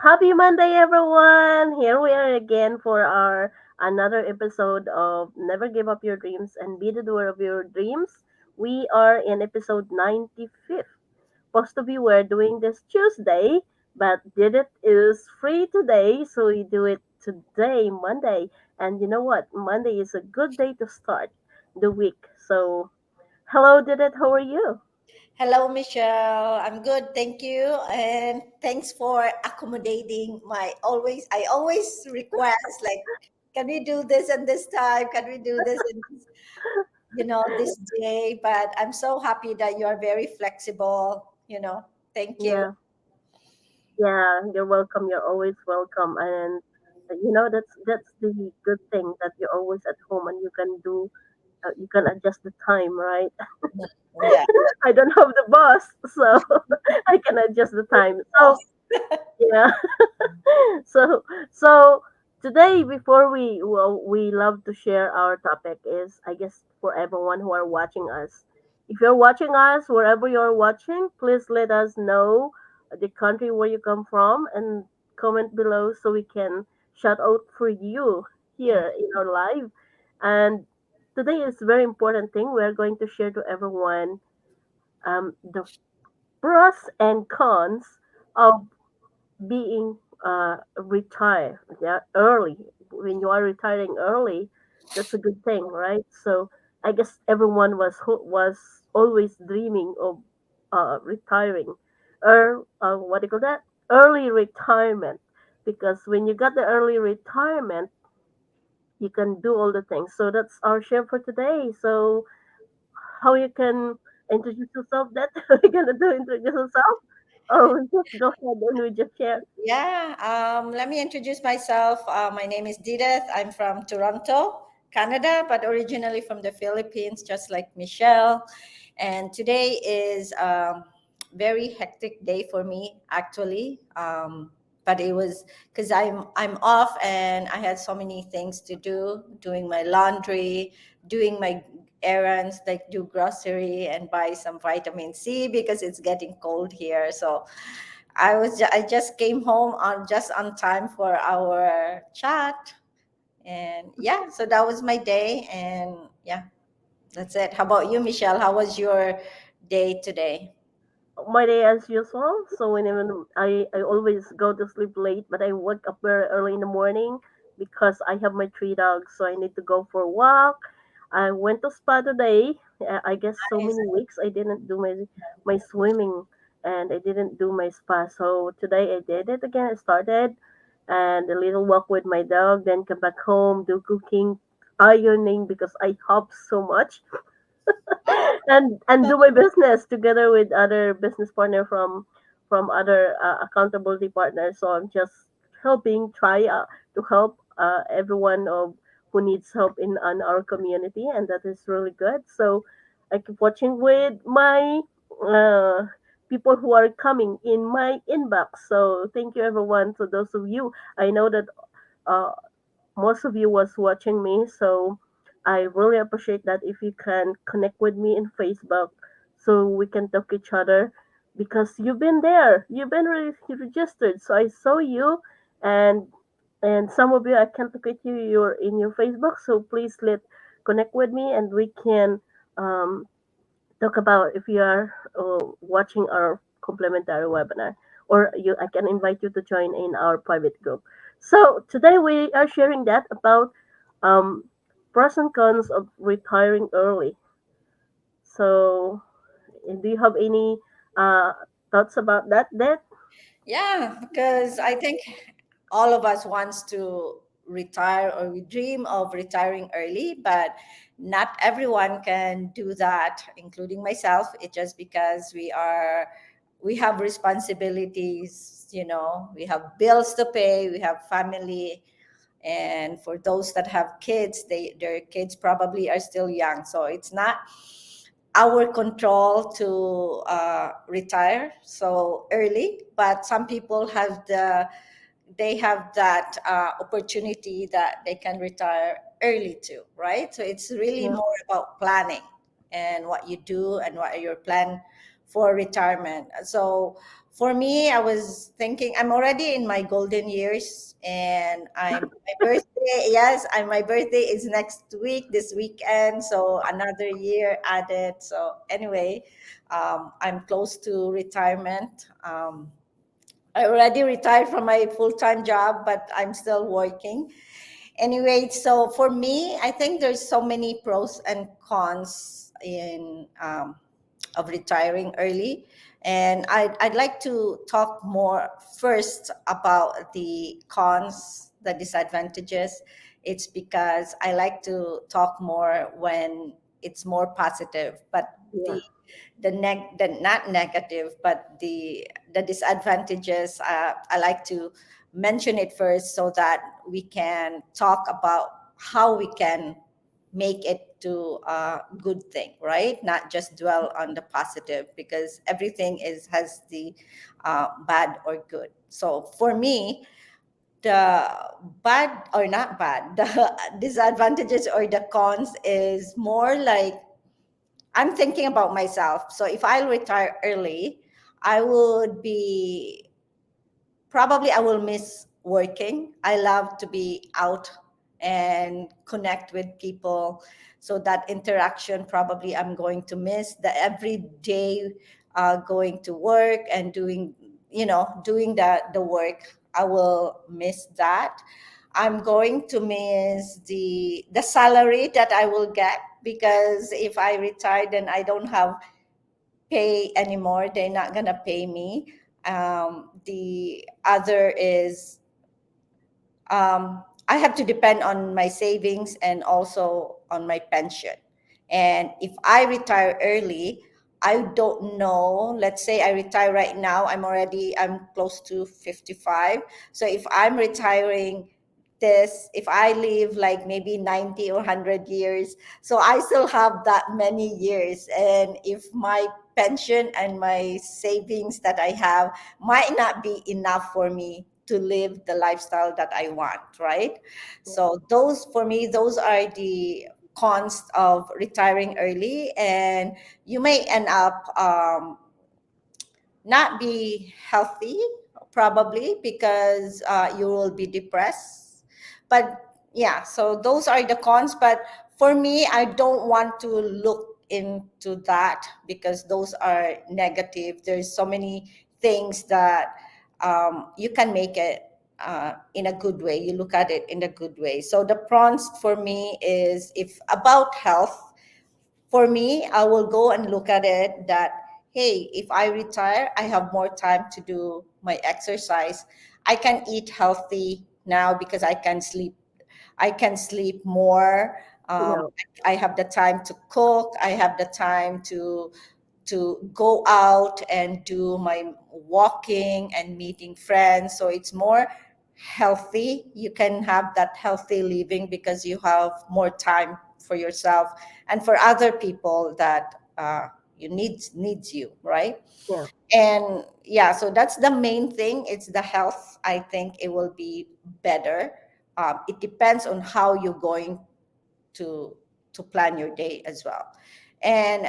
Happy Monday, everyone! Here we are again for our another episode of Never Give Up Your Dreams and Be the Doer of Your Dreams. We are in episode 95th. Supposed to be we're doing this Tuesday, but did it is free today, so we do it today, Monday. And you know what? Monday is a good day to start the week. So, hello, did it? How are you? Hello, Michelle. I'm good, thank you, and thanks for accommodating my always. I always request like, can we do this at this time? Can we do this in this day? But I'm so happy that you are very flexible. Thank you. Yeah. Yeah, you're welcome. You're always welcome. And that's the good thing that you're always at home and you can adjust the time, right? Yeah. I don't have the boss, so I can adjust the time. So yeah, so so today before we love to share our topic is I guess for everyone who are watching us. If you're watching us wherever you're watching, please let us know the country where you come from and comment below so we can shout out for you here in our live. And today is a very important thing. We're going to share to everyone the pros and cons of being retired, yeah, early. When you are retiring early, that's a good thing, right? So I guess everyone was always dreaming of retiring, or what do you call that? Early retirement, because when you got the early retirement, you can do all the things. So that's our share for today. So how you can introduce yourself? That we're gonna do introduce yourself. Oh, just go ahead and we just share. Yeah, let me introduce myself. My name is Dideth. I'm from Toronto, Canada, but originally from the Philippines, just like Michelle. And today is very hectic day for me, actually. But it was because I'm off and I had so many things to do, doing my laundry, doing my errands, like do grocery and buy some vitamin C because it's getting cold here. So I just came home on just on time for our chat, and yeah, so that was my day, and yeah, that's it. How about you, Michelle? How was your day today? My day as usual. So whenever I always go to sleep late, but I wake up very early in the morning because I have my three dogs, so I need to go for a walk. I went to spa today. I guess so Nice. many weeks I didn't do my swimming and I didn't do my spa. So today I did it again. I started and a little walk with my dog, then come back home, do cooking, ironing because I hop so much and do my business together with other business partner from other accountability partners. So I'm just helping try to help everyone of who needs help in our community, and that is really good. So I keep watching with my uh, people who are coming in my inbox. So thank you everyone. To those of you, I know that uh, most of you was watching me, so I really appreciate that if you can connect with me in Facebook so we can talk each other because you've been there, you've been registered, so I saw you and some of you I can't look at you, you're in your Facebook, so please let connect with me and we can um, talk about if you are watching our complimentary webinar or you I can invite you to join in our private group. So today we are sharing that about um, pros and cons of retiring early. So do you have any uh, thoughts about that? Yeah, because I think all of us wants to retire, or we dream of retiring early, but not everyone can do that, including myself. It's just because we have responsibilities, we have bills to pay, we have family, and for those that have kids, their kids probably are still young, so it's not our control to retire so early. But some people have that opportunity that they can retire early too, right? So it's really Yeah. more about planning and what you do and what are your plan for retirement. So For me, I was thinking I'm already in my golden years, and I'm my birthday. Yes, my birthday is next week, this weekend. So another year added. So anyway, I'm close to retirement. I already retired from my full time job, but I'm still working. Anyway, so for me, I think there's so many pros and cons in of retiring early, and I'd like to talk more first about the cons, the disadvantages. It's because I like to talk more when it's more positive, but Yeah. the not negative, but the disadvantages, I like to mention it first so that we can talk about how we can make it to a good thing, right? Not just dwell on the positive, because everything is has the bad or good. So for me, the bad or not bad, the disadvantages or the cons is more like I'm thinking about myself. So if I retire early, I would be probably I will miss working. I love to be out and connect with people. So that interaction probably I'm going to miss the everyday going to work and doing, doing the work. I will miss that. I'm going to miss the salary that I will get, because if I retire, then I don't have pay anymore. They're not gonna pay me. The other is I have to depend on my savings and also on my pension. And if I retire early, I don't know. Let's say I retire right now, I'm close to 55. So if I'm retiring if I live like maybe 90 or 100 years, so I still have that many years. And if my pension and my savings that I have might not be enough for me to live the lifestyle that I want, right? So those for me, those are the cons of retiring early, and you may end up not be healthy probably, because you will be depressed. But yeah, so those are the cons. But for me, I don't want to look into that, because those are negative. There's so many things that you can make it in a good way. You look at it in a good way. So the pros for me is, if about health, for me, I will go and look at it that, hey, if I retire, I have more time to do my exercise. I can eat healthy now because I can sleep. I can sleep more. Yeah. I have the time to cook. I have the time to go out and do my walking and meeting friends. So it's more healthy. You can have that healthy living because you have more time for yourself and for other people that you needs you, right? Yeah. And yeah, so that's the main thing. It's the health. I think it will be better. It depends on how you're going to plan your day as well. And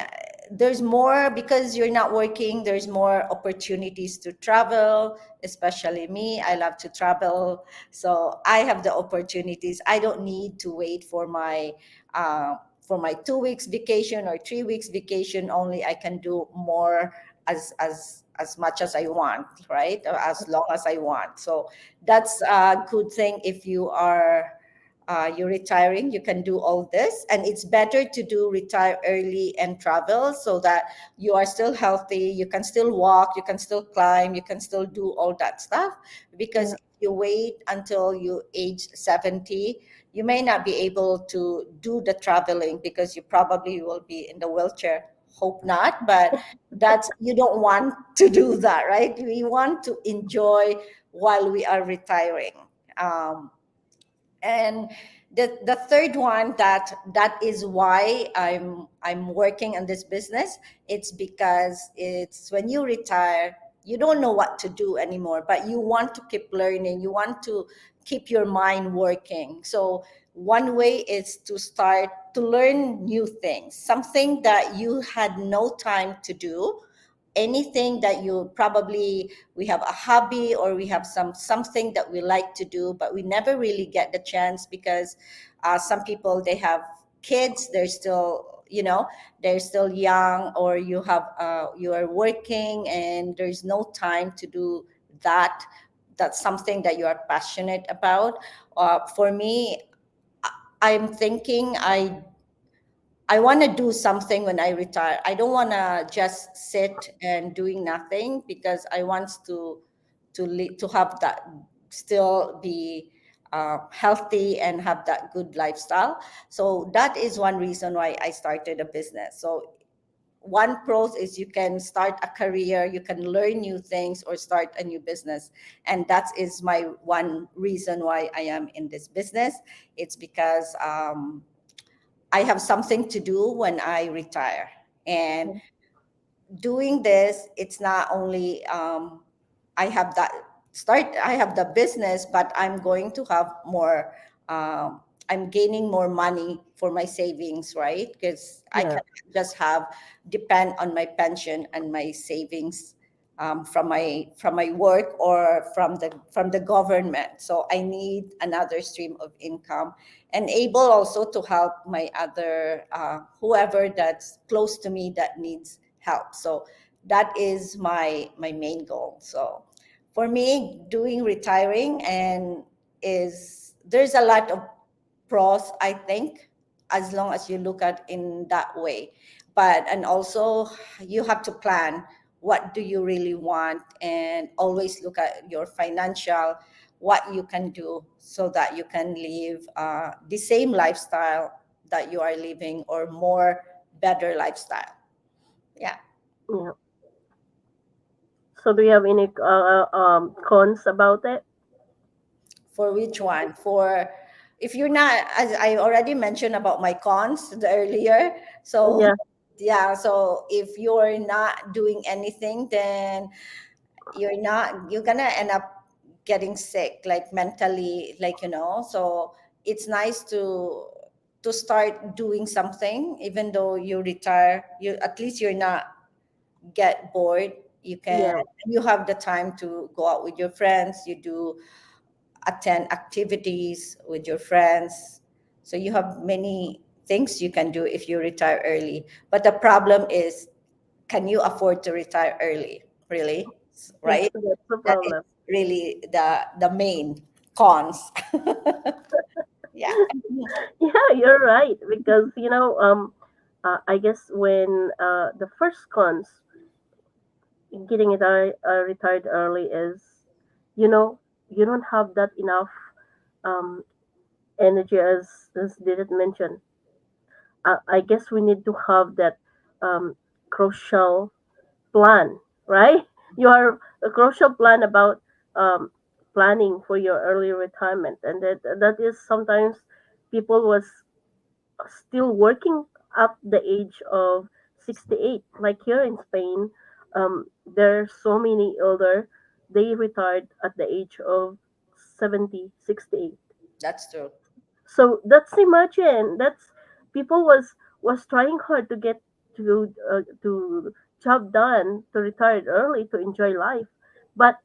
there's more, because you're not working, there's more opportunities to travel. Especially me, I love to travel, so I have the opportunities. I don't need to wait for my 2 weeks vacation or 3 weeks vacation. Only I can do more as much as I want, right? Or as long as I want. So that's a good thing. If you're retiring, you can do all this, and it's better to do retire early and travel, so that you are still healthy, you can still walk, you can still climb, you can still do all that stuff. Because Yeah. if you wait until you age 70, you may not be able to do the traveling, because you probably will be in the wheelchair. Hope not, but that's, you don't want to do that, right? We want to enjoy while we are retiring. And the third one, that is why I'm working on this business. It's because it's when you retire, you don't know what to do anymore, but you want to keep learning, you want to keep your mind working. So one way is to start to learn new things, something that you had no time to do. anything that you probably, we have a hobby or we have something that we like to do, but we never really get the chance because some people, they have kids, they're still, they're still young, or you are working and there's no time to do that. That's something that you are passionate about. For me, I'm thinking I want to do something when I retire. I don't want to just sit and doing nothing, because I want to have that, still be healthy and have that good lifestyle. So that is one reason why I started a business. So one pros is you can start a career, you can learn new things, or start a new business, and that is my one reason why I am in this business. It's because I have something to do when I retire. And doing this, it's not only I have that I have the business, but I'm going to have more. I'm gaining more money for my savings, right? Because I Yeah. can just have depend on my pension and my savings from my work or from the government. So I need another stream of income, and able also to help my other whoever that's close to me that needs help. So that is my main goal. So for me, doing retiring and is there's a lot of pros, I think, as long as you look at in that way. But and also you have to plan what do you really want, and always look at your financial, what you can do so that you can live the same lifestyle that you are living, or more better lifestyle. Yeah. Yeah. So do you have any cons about it? For which one? For if you're not, as I already mentioned about my cons earlier. So Yeah. yeah, so if you're not doing anything, then you're gonna end up getting sick, like mentally, like so it's nice to start doing something, even though you retire, you at least you're not get bored. Yeah. You have the time to go out with your friends, you do attend activities with your friends. So you have many things you can do if you retire early. But the problem is, can you afford to retire early? Really? That's Right? the That is problem. really the main cons. Yeah. Yeah, you're right because I guess when the first cons getting retired early is, you know, you don't have that enough um energy as did mention. I guess we need to have that crucial plan, right? You are a crucial plan about um, planning for your early retirement, and that is sometimes people was still working up the age of 68. Like here in Spain, there are so many older. They retired at the age of 70, 68. That's true. So that's imagine that's people was trying hard to get to job done to retire early to enjoy life, but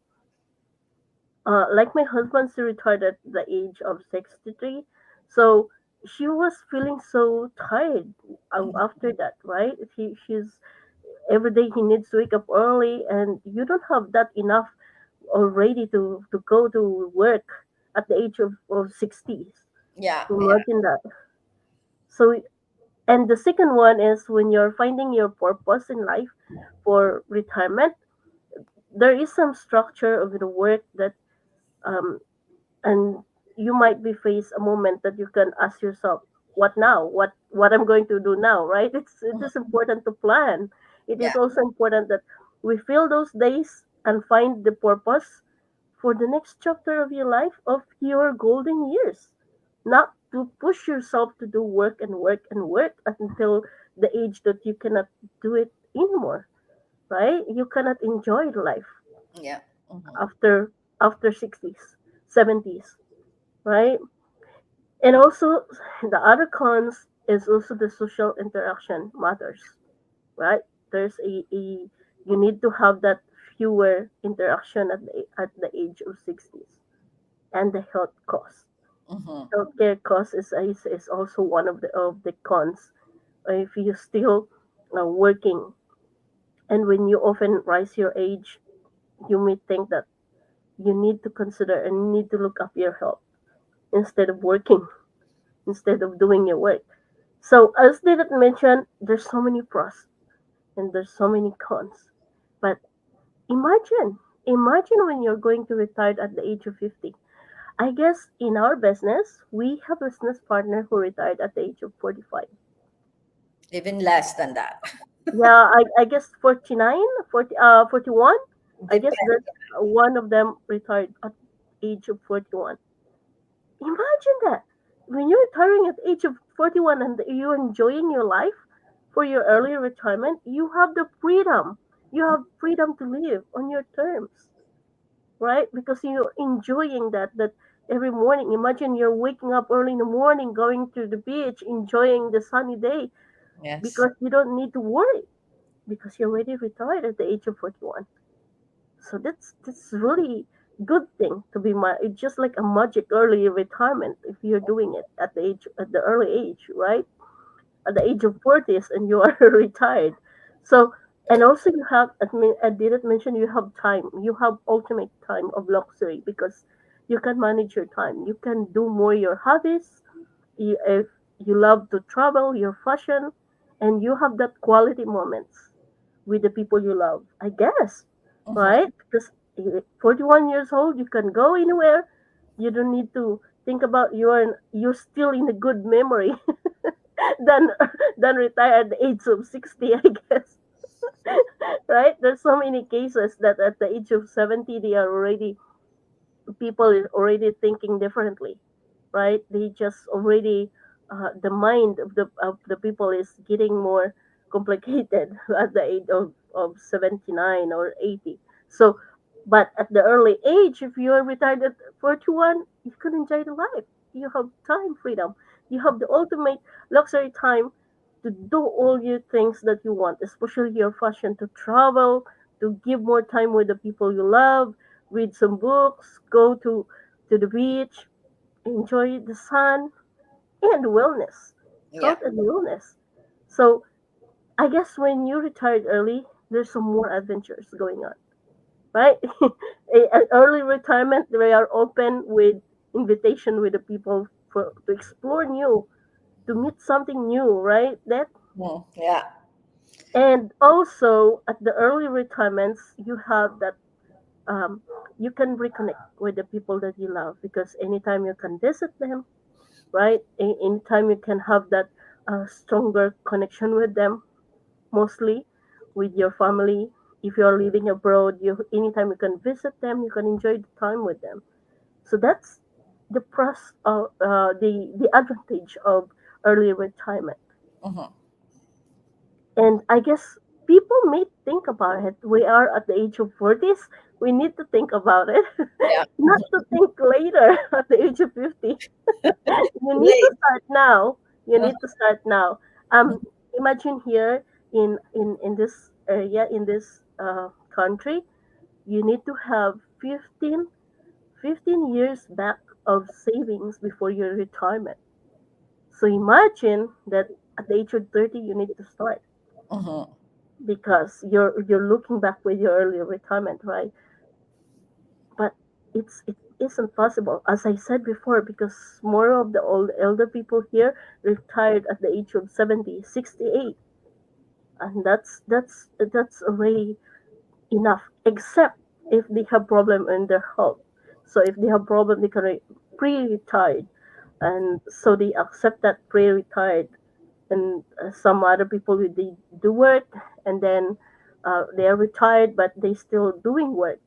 like my husband, she retired at the age of 63, so she was feeling so tired after that, right? She's every day he needs to wake up early, and you don't have that enough already to go to work at the age of 60s. Yeah, yeah, Imagine that. So and the second one is when you're finding your purpose in life for retirement, there is some structure of the work that um and you might be faced a moment that you can ask yourself, what now? What I'm going to do now, right? It is important to plan. It yeah, is also important that we fill those days and find the purpose for the next chapter of your life, of your golden years. Not to push yourself to do work and work and work until the age that you cannot do it anymore, right? You cannot enjoy life yeah. Hmm. after 60s, 70s, right? And also the other cons is also the social interaction matters, right? There's a You need to have that fewer interaction at the age of 60s. And the health cost. Mm-hmm. Healthcare cost is also one of the cons. If you're still working, and when you often rise your age, you may think that you need to consider and need to look up your health instead of working, instead of doing your work. So as David mentioned, there's so many pros and there's so many cons. But imagine, imagine when you're going to retire at the age of 50. I guess in our business, we have a business partner who retired at the age of 45. Even less than that. Yeah, I guess 49, 41. I guess Depends. there's one of them retired at age of 41. Imagine that. When you're retiring at the age of 41 and you're enjoying your life for your early retirement, you have the freedom. You have freedom to live on your terms, right? Because you're enjoying that every morning. Imagine you're waking up early in the morning, going to the beach, enjoying the sunny day Yes. because you don't need to worry because you're already retired at the age of 41. So that's really good thing to be it's just like a magic early retirement if you're doing it at the early age, right? At the age of 40s and you are retired. So and also you have I didn't mention you have time. You have ultimate time of luxury because you can manage your time. You can do more your hobbies. If you love to travel, your fashion, and you have that quality moments with the people you love. I guess, Mm-hmm. right? Because 41 years old, you can go anywhere. You don't need to think about you're still in a good memory than than retire at the age of 60. I guess, right? There's so many cases that at the age of 70 they are already people is already thinking differently, right? They just already the mind of the people is getting more complicated at the age of 79 or 80. So, but at the early age, if you are retired at 41, you can enjoy the life. You have time freedom. You have the ultimate luxury time to do all your things that you want, especially your fashion, to travel, to give more time with the people you love, read some books, go to the beach, enjoy the sun and wellness, Yeah. health and wellness. So I guess when you retired early, there's some more adventures going on, right? At early retirement, they are open with invitation with the people for to explore new, to meet something new, right? That Mm, yeah. and also at the early retirements, you have that um, you can reconnect with the people that you love because anytime you can visit them, right? Anytime you can have that stronger connection with them, mostly with your family. If you're living abroad, you anytime you can visit them, you can enjoy the time with them. So that's the plus of the advantage of early retirement. Mm-hmm. And I guess people may think about it. We are at the age of 40s. We need to think about it, Yeah. not to think later at the age of 50. You need to Late. start now. You Uh, need to start now. Imagine here in this area in this country, you need to have 15 years back of savings before your retirement. So imagine that at the age of 30, you need to start mm-hmm. because you're looking back with your early retirement, right? But it isn't possible, as I said before, because more of the old elder people here retired at the age of 70, 68, and that's already enough. Except if they have problem in their health. So if they have problem, they can pre-retired, and so they accept that pre-retired. And some other people they do work, and then they are retired, but they still doing work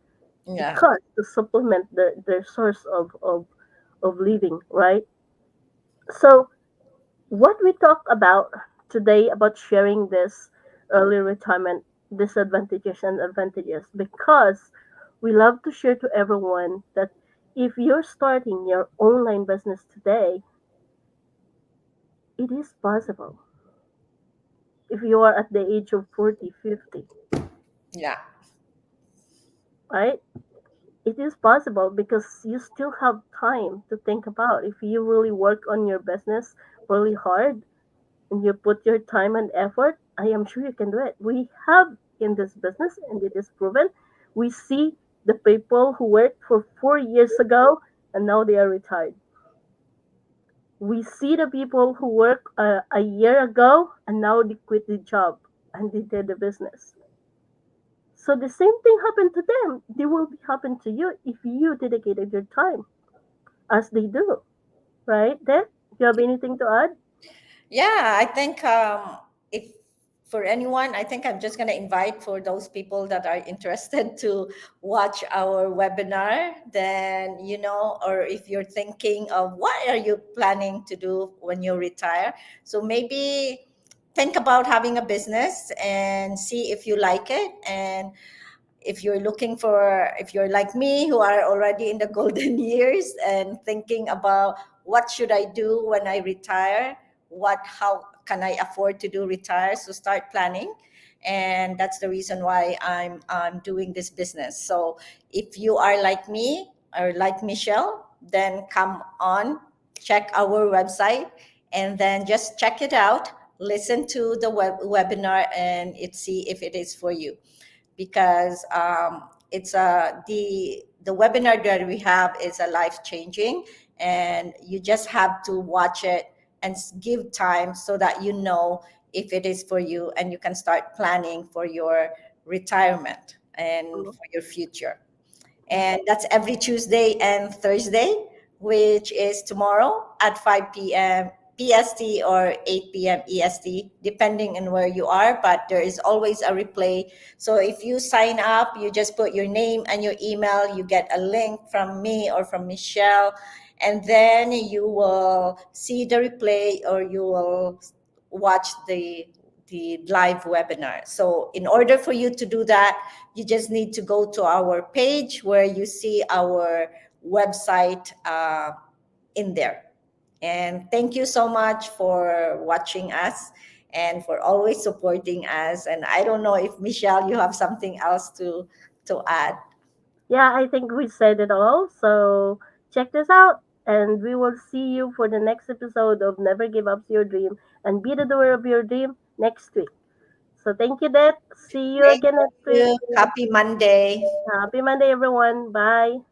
Yeah. because to supplement their source of living, right? So what we talk about today about sharing this early retirement disadvantages and advantages because we love to share to everyone that if you're starting your online business today, it is possible if you are at the age of 40, 50. Yeah. right? It is possible because you still have time to think about if you really work on your business really hard and you put your time and effort, I am sure you can do it. We have in this business, and it is proven. We see the people who worked for 4 years ago and now they are retired. We see the people who worked a year ago and now they quit the job and they did the business. So the same thing happened to them. They will be happen to you if you dedicated your time as they do. Right? Then, do you have anything to add? Yeah, I think if for anyone, I think I'm just going to invite for those people that are interested to watch our webinar. Then, or if you're thinking of what are you planning to do when you retire, so maybe think about having a business and see if you like it. And if you're like me who are already in the golden years and thinking about what should I do when I retire, how can I afford to do retire, so start planning. And that's the reason why I'm doing this business. So if you are like me or like Michelle, then come on, check our website, and then just check it out, listen to the webinar, and see if it is for you, because it's the webinar that we have is a life changing, and you just have to watch it and give time so that you know if it is for you, and you can start planning for your retirement and Mm, for your future. yeah. And that's every Tuesday and Thursday, which is tomorrow at 5 p.m. PST or 8 p.m. EST, depending on where you are. But there is always a replay. So if you sign up, you just put your name and your email, you get a link from me or from Michelle, and then you will see the replay, or you will watch the live webinar. So in order for you to do that, you just need to go to our page where you see our website in there. And thank you so much for watching us and for always supporting us. And I don't know if Michelle, you have something else to add. Yeah, I think we said it all. So check this out, and we will see you for the next episode of Never Give Up Your Dream and Be the Doer of Your Dream next week. So thank you, Dad. See you Thank again next week. you. Happy Monday. Happy Monday, everyone. Bye.